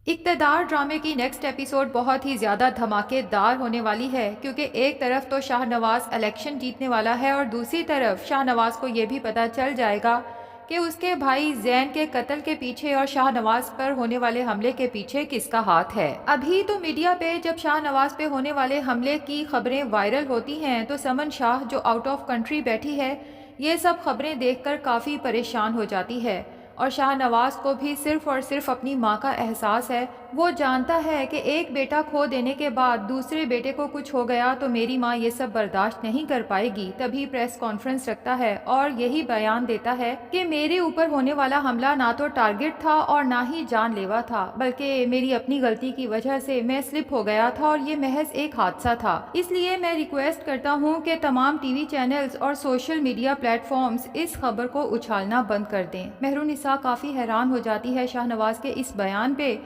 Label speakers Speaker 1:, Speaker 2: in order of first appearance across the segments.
Speaker 1: اقتدار ڈرامے کی نیکسٹ ایپیسوڈ بہت ہی زیادہ دھماکے دار ہونے والی ہے، کیونکہ ایک طرف تو شاہ نواز الیکشن جیتنے والا ہے اور دوسری طرف شاہ نواز کو یہ بھی پتہ چل جائے گا کہ اس کے بھائی زین کے قتل کے پیچھے اور شاہ نواز پر ہونے والے حملے کے پیچھے کس کا ہاتھ ہے۔ ابھی تو میڈیا پہ جب شاہ نواز پہ ہونے والے حملے کی خبریں وائرل ہوتی ہیں تو سمن شاہ جو آؤٹ آف کنٹری بیٹھی ہے یہ سب خبریں دیکھ کر کافی پریشان ہو جاتی ہے، اور شاہ نواز کو بھی صرف اور صرف اپنی ماں کا احساس ہے۔ وہ جانتا ہے کہ ایک بیٹا کھو دینے کے بعد دوسرے بیٹے کو کچھ ہو گیا تو میری ماں یہ سب برداشت نہیں کر پائے گی، تبھی پریس کانفرنس رکھتا ہے اور یہی بیان دیتا ہے کہ میرے اوپر ہونے والا حملہ نہ تو ٹارگٹ تھا اور نہ ہی جان لیوا تھا، بلکہ میری اپنی غلطی کی وجہ سے میں سلپ ہو گیا تھا اور یہ محض ایک حادثہ تھا۔ اس لیے میں ریکویسٹ کرتا ہوں کہ تمام ٹی وی چینلز اور سوشل میڈیا پلیٹ فارمز اس خبر کو اچھالنا بند کر دیں۔ مہرونسا کافی حیران ہو جاتی ہے شاہ نواز کے اس بیان پہ،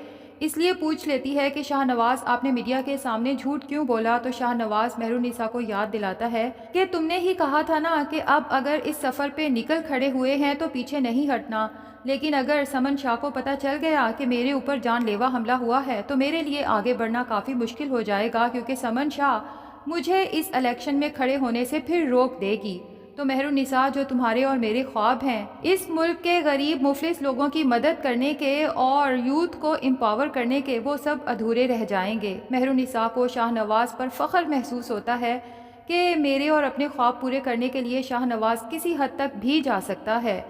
Speaker 1: اس لیے پوچھ لیتی ہے کہ شاہ نواز آپ نے میڈیا کے سامنے جھوٹ کیوں بولا؟ تو شاہ نواز مہرونسا کو یاد دلاتا ہے کہ تم نے ہی کہا تھا نا کہ اب اگر اس سفر پہ نکل کھڑے ہوئے ہیں تو پیچھے نہیں ہٹنا، لیکن اگر سمن شاہ کو پتہ چل گیا کہ میرے اوپر جان لیوا حملہ ہوا ہے تو میرے لیے آگے بڑھنا کافی مشکل ہو جائے گا، کیونکہ سمن شاہ مجھے اس الیکشن میں کھڑے ہونے سے پھر روک دے گی۔ تو مہرونسا جو تمہارے اور میرے خواب ہیں اس ملک کے غریب مفلس لوگوں کی مدد کرنے کے اور یوتھ کو امپاور کرنے کے، وہ سب ادھورے رہ جائیں گے۔ مہرونسا کو شاہ نواز پر فخر محسوس ہوتا ہے کہ میرے اور اپنے خواب پورے کرنے کے لیے شاہ نواز کسی حد تک بھی جا سکتا ہے،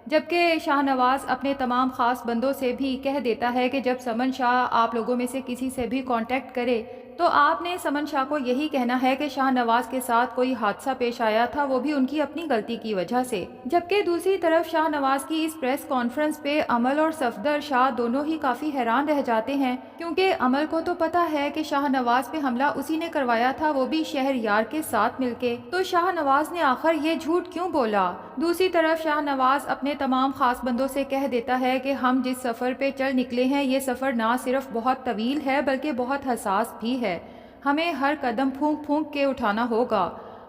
Speaker 1: جبکہ شاہ نواز اپنے تمام خاص بندوں سے بھی کہہ دیتا ہے کہ جب سمن شاہ آپ لوگوں میں سے کسی سے بھی کانٹیکٹ کرے تو آپ نے سمن شاہ کو یہی کہنا ہے کہ شاہ نواز کے ساتھ کوئی حادثہ پیش آیا تھا، وہ بھی ان کی اپنی غلطی کی وجہ سے۔ جبکہ دوسری طرف شاہ نواز کی اس پریس کانفرنس پہ عمل اور صفدر شاہ دونوں ہی کافی حیران رہ جاتے ہیں، کیونکہ عمل کو تو پتا ہے کہ شاہ نواز پہ حملہ اسی نے کروایا تھا، وہ بھی شہر یار کے ساتھ مل کے، تو شاہ نواز نے آخر یہ جھوٹ کیوں بولا؟ دوسری طرف شاہ نواز اپنے تمام خاص بندوں سے کہہ دیتا ہے کہ ہم جس سفر پہ چل نکلے ہیں یہ سفر نہ صرف بہت طویل ہے بلکہ بہت حساس بھی ہے، ہمیں ہر قدم پھونک پھونک کے اٹھانا ہوگا۔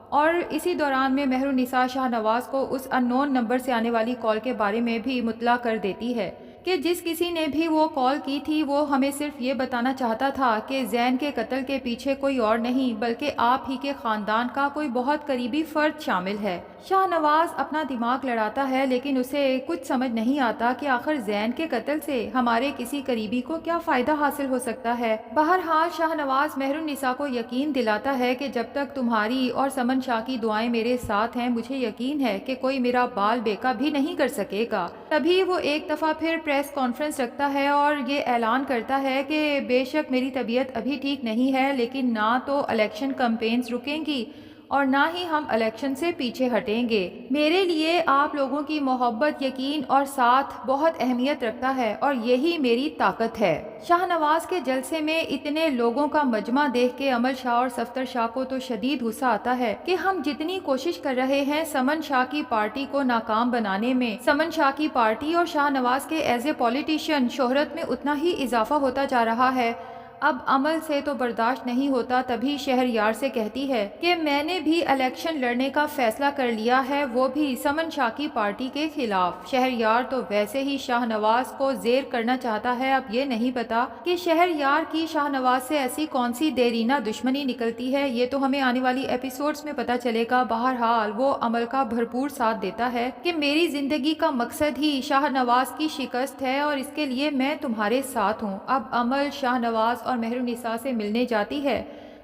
Speaker 1: اور اسی دوران میں مہرونسا شاہ نواز کو اس ان نون نمبر سے آنے والی کال کے بارے میں بھی مطلع کر دیتی ہے کہ جس کسی نے بھی وہ کال کی تھی وہ ہمیں صرف یہ بتانا چاہتا تھا کہ زین کے قتل کے پیچھے کوئی اور نہیں بلکہ آپ ہی کے خاندان کا کوئی بہت قریبی فرد شامل ہے۔ شاہ نواز اپنا دماغ لڑاتا ہے لیکن اسے کچھ سمجھ نہیں آتا کہ آخر زین کے قتل سے ہمارے کسی قریبی کو کیا فائدہ حاصل ہو سکتا ہے۔ بہرحال شاہ نواز مہرونسا کو یقین دلاتا ہے کہ جب تک تمہاری اور سمن شاہ کی دعائیں میرے ساتھ ہیں مجھے یقین ہے کہ کوئی میرا بال بیکا بھی نہیں کر سکے گا۔ تبھی وہ ایک دفعہ پھر پریس کانفرنس رکھتا ہے اور یہ اعلان کرتا ہے کہ بے شک میری طبیعت ابھی ٹھیک نہیں ہے، لیکن نہ تو الیکشن کمپینز رکیں گی اور نہ ہی ہم الیکشن سے پیچھے ہٹیں گے۔ میرے لیے آپ لوگوں کی محبت، یقین اور ساتھ بہت اہمیت رکھتا ہے اور یہی میری طاقت ہے۔ شاہ نواز کے جلسے میں اتنے لوگوں کا مجمع دیکھ کے عمل شاہ اور صفدر شاہ کو تو شدید غصہ آتا ہے کہ ہم جتنی کوشش کر رہے ہیں سمن شاہ کی پارٹی کو ناکام بنانے میں، سمن شاہ کی پارٹی اور شاہ نواز کے ایز اے پولیٹیشین شہرت میں اتنا ہی اضافہ ہوتا جا رہا ہے۔ اب عمل سے تو برداشت نہیں ہوتا، تبھی شہر یار سے کہتی ہے کہ میں نے بھی الیکشن لڑنے کا فیصلہ کر لیا ہے، وہ بھی سمن شاہ کی پارٹی کے خلاف۔ شہر یار تو ویسے ہی شاہ نواز کو زیر کرنا چاہتا ہے، اب یہ نہیں پتا کہ شہر یار کی شاہ نواز سے ایسی کون سی دیرینہ دشمنی نکلتی ہے، یہ تو ہمیں آنے والی ایپیسوڈز میں پتا چلے گا۔ بہرحال وہ عمل کا بھرپور ساتھ دیتا ہے کہ میری زندگی کا مقصد ہی شاہ نواز کی شکست ہے اور اس کے لیے میں تمہارے ساتھ ہوں۔ اب عمل شاہ نواز اور مہرونسا سے ملنے جاتی ہے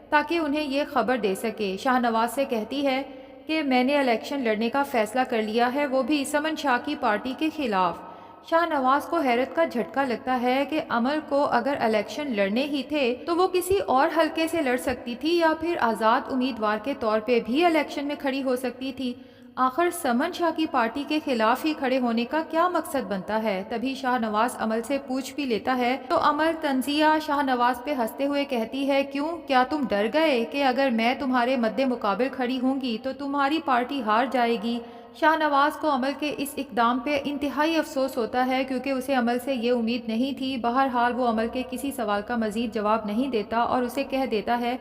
Speaker 1: تاکہ انہیں یہ خبر دے سکے۔ شاہ نواز سے کہتی ہے کہ میں نے الیکشن لڑنے کا فیصلہ کر لیا ہے، وہ بھی سمن شاہ کی پارٹی کے خلاف۔ شاہ نواز کو حیرت کا جھٹکا لگتا ہے کہ عمل کو اگر الیکشن لڑنے ہی تھے تو وہ کسی اور حلقے سے لڑ سکتی تھی یا پھر آزاد امیدوار کے طور پہ بھی الیکشن میں کھڑی ہو سکتی تھی، آخر سمن شاہ کی پارٹی کے خلاف ہی کھڑے ہونے کا کیا مقصد بنتا ہے؟ تبھی شاہ نواز عمل سے پوچھ بھی لیتا ہے تو عمل طنزیہ شاہ نواز پہ ہنستے ہوئے کہتی ہے کیوں، کیا تم ڈر گئے کہ اگر میں تمہارے مد مقابل کھڑی ہوں گی تو تمہاری پارٹی ہار جائے گی؟ شاہ نواز کو عمل کے اس اقدام پہ انتہائی افسوس ہوتا ہے کیونکہ اسے عمل سے یہ امید نہیں تھی۔ بہرحال وہ عمل کے کسی سوال کا مزید جواب نہیں دیتا اور اسے کہہ دیتا ہے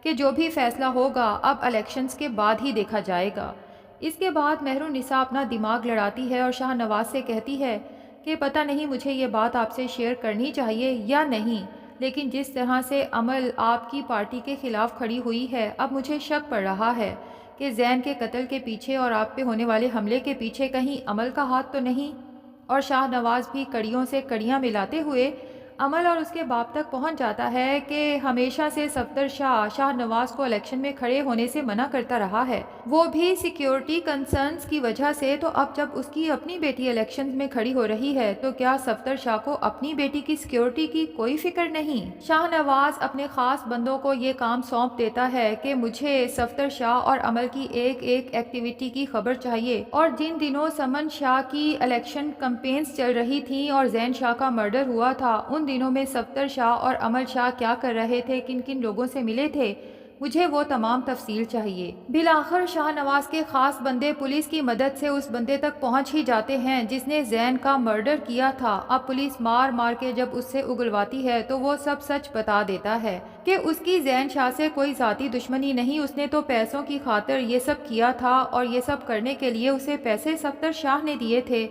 Speaker 1: کہ جو بھی فیصلہ ہوگا اب الیکشنز کے بعد ہی دیکھا جائے گا۔ اس کے بعد مہرونسا اپنا دماغ لڑاتی ہے اور شاہ نواز سے کہتی ہے کہ پتہ نہیں مجھے یہ بات آپ سے شیئر کرنی چاہیے یا نہیں، لیکن جس طرح سے عمل آپ کی پارٹی کے خلاف کھڑی ہوئی ہے، اب مجھے شک پڑ رہا ہے کہ زین کے قتل کے پیچھے اور آپ پہ ہونے والے حملے کے پیچھے کہیں عمل کا ہاتھ تو نہیں؟ اور شاہ نواز بھی کڑیوں سے کڑیاں ملاتے ہوئے عمل اور اس کے باپ تک پہنچ جاتا ہے کہ ہمیشہ سے صفدر شاہ نواز کو الیکشن میں کھڑے ہونے سے منع کرتا رہا ہے، وہ بھی سیکیورٹی کنسرنز کی وجہ سے۔ تو اب جب اس کی اپنی بیٹی الیکشن میں کھڑی ہو رہی ہے تو کیا صفدر شاہ کو اپنی بیٹی کی سیکیورٹی کی کوئی فکر نہیں؟ شاہ نواز اپنے خاص بندوں کو یہ کام سونپ دیتا ہے کہ مجھے صفدر شاہ اور عمل کی ایک ایک ایکٹیویٹی کی خبر چاہیے، اور جن دنوں سمن شاہ کی الیکشن کمپینز چل رہی تھیں اور زین شاہ کا مرڈر ہوا تھا، ان دنوں میں صفدر شاہ اور عمل شاہ کیا کر رہے تھے، کن کن لوگوں سے ملے تھے، مجھے وہ تمام تفصیل چاہیے۔ بالآخر شاہ نواز کے خاص بندے پولیس کی مدد سے اس بندے تک پہنچ ہی جاتے ہیں جس نے زین کا مرڈر کیا تھا۔ اب پولیس مار مار کے جب اس سے اگلواتی ہے تو وہ سب سچ بتا دیتا ہے کہ اس کی زین شاہ سے کوئی ذاتی دشمنی نہیں، اس نے تو پیسوں کی خاطر یہ سب کیا تھا، اور یہ سب کرنے کے لیے اسے پیسے صفدر شاہ نے دیے تھے۔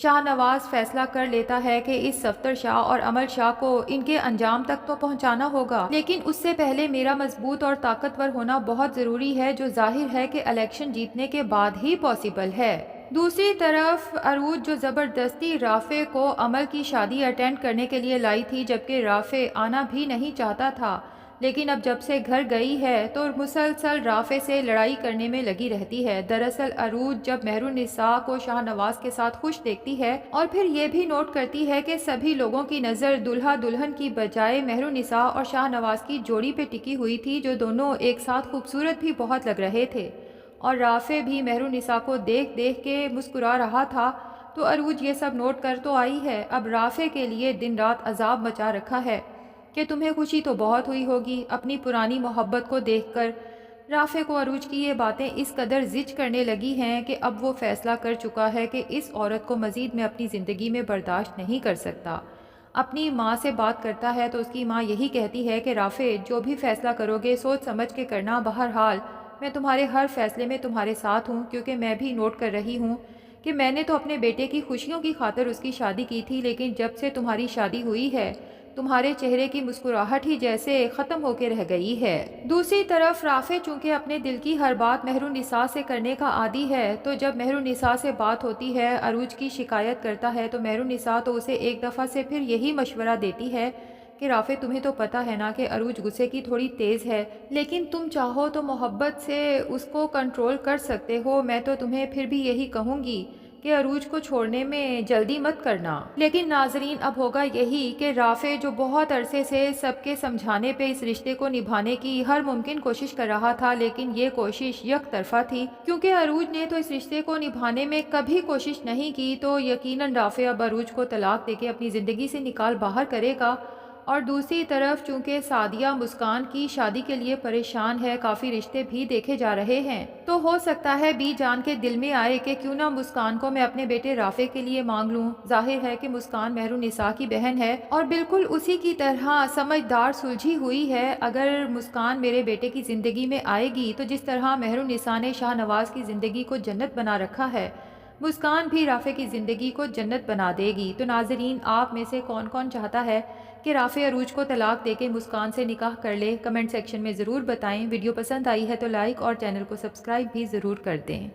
Speaker 1: شاہ نواز فیصلہ کر لیتا ہے کہ اس صفدر شاہ اور عمل شاہ کو ان کے انجام تک تو پہنچانا ہوگا، لیکن اس سے پہلے میرا مضبوط اور طاقتور ہونا بہت ضروری ہے، جو ظاہر ہے کہ الیکشن جیتنے کے بعد ہی پاسبل ہے۔ دوسری طرف عروج جو زبردستی رافع کو عمل کی شادی اٹینڈ کرنے کے لیے لائی تھی، جبکہ رافع آنا بھی نہیں چاہتا تھا، لیکن اب جب سے گھر گئی ہے تو مسلسل رافع سے لڑائی کرنے میں لگی رہتی ہے۔ دراصل عروج جب مہرالنساء کو شاہ نواز کے ساتھ خوش دیکھتی ہے اور پھر یہ بھی نوٹ کرتی ہے کہ سبھی لوگوں کی نظر دلہا دلہن کی بجائے مہرالنساء اور شاہ نواز کی جوڑی پہ ٹکی ہوئی تھی، جو دونوں ایک ساتھ خوبصورت بھی بہت لگ رہے تھے، اور رافع بھی مہرالنساء کو دیکھ دیکھ کے مسکرا رہا تھا، تو عروج یہ سب نوٹ کر تو آئی ہے، اب رافع کے لیے دن رات عذاب مچا رکھا ہے کہ تمہیں خوشی تو بہت ہوئی ہوگی اپنی پرانی محبت کو دیکھ کر۔ رافع کو عروج کی یہ باتیں اس قدر زج کرنے لگی ہیں کہ اب وہ فیصلہ کر چکا ہے کہ اس عورت کو مزید میں اپنی زندگی میں برداشت نہیں کر سکتا۔ اپنی ماں سے بات کرتا ہے تو اس کی ماں یہی کہتی ہے کہ رافع جو بھی فیصلہ کرو گے سوچ سمجھ کے کرنا، بہرحال میں تمہارے ہر فیصلے میں تمہارے ساتھ ہوں، کیونکہ میں بھی نوٹ کر رہی ہوں کہ میں نے تو اپنے بیٹے کی خوشیوں کی خاطر اس کی شادی کی تھی، لیکن جب سے تمہاری شادی ہوئی ہے تمہارے چہرے کی مسکراہٹ ہی جیسے ختم ہو کے رہ گئی ہے۔ دوسری طرف رافع چونکہ اپنے دل کی ہر بات مہرالنساء سے کرنے کا عادی ہے، تو جب مہرالنساء سے بات ہوتی ہے، عروج کی شکایت کرتا ہے، تو مہرالنساء تو اسے ایک دفعہ سے پھر یہی مشورہ دیتی ہے کہ رافع تمہیں تو پتہ ہے نا کہ عروج غصے کی تھوڑی تیز ہے، لیکن تم چاہو تو محبت سے اس کو کنٹرول کر سکتے ہو، میں تو تمہیں پھر بھی یہی کہوں گی کہ عروج کو چھوڑنے میں جلدی مت کرنا۔ لیکن ناظرین اب ہوگا یہی کہ رافع جو بہت عرصے سے سب کے سمجھانے پہ اس رشتے کو نبھانے کی ہر ممکن کوشش کر رہا تھا، لیکن یہ کوشش یک طرفہ تھی، کیونکہ عروج نے تو اس رشتے کو نبھانے میں کبھی کوشش نہیں کی، تو یقیناً رافع اب عروج کو طلاق دے کے اپنی زندگی سے نکال باہر کرے گا۔ اور دوسری طرف چونکہ سعدیہ مسکان کی شادی کے لیے پریشان ہے، کافی رشتے بھی دیکھے جا رہے ہیں، تو ہو سکتا ہے بی جان کے دل میں آئے کہ کیوں نہ مسکان کو میں اپنے بیٹے رافع کے لیے مانگ لوں۔ ظاہر ہے کہ مسکان مہرالنساء کی بہن ہے اور بالکل اسی کی طرح سمجھدار سلجھی ہوئی ہے۔ اگر مسکان میرے بیٹے کی زندگی میں آئے گی تو جس طرح مہرالنساء نے شاہ نواز کی زندگی کو جنت بنا رکھا ہے، مسکان بھی رافع کی زندگی کو جنت بنا دے گی۔ تو ناظرین آپ میں سے کون کون چاہتا ہے کہ رافع عروج کو طلاق دے کے مسکان سے نکاح کر لے؟ کمنٹ سیکشن میں ضرور بتائیں۔ ویڈیو پسند آئی ہے تو لائک اور چینل کو سبسکرائب بھی ضرور کر دیں۔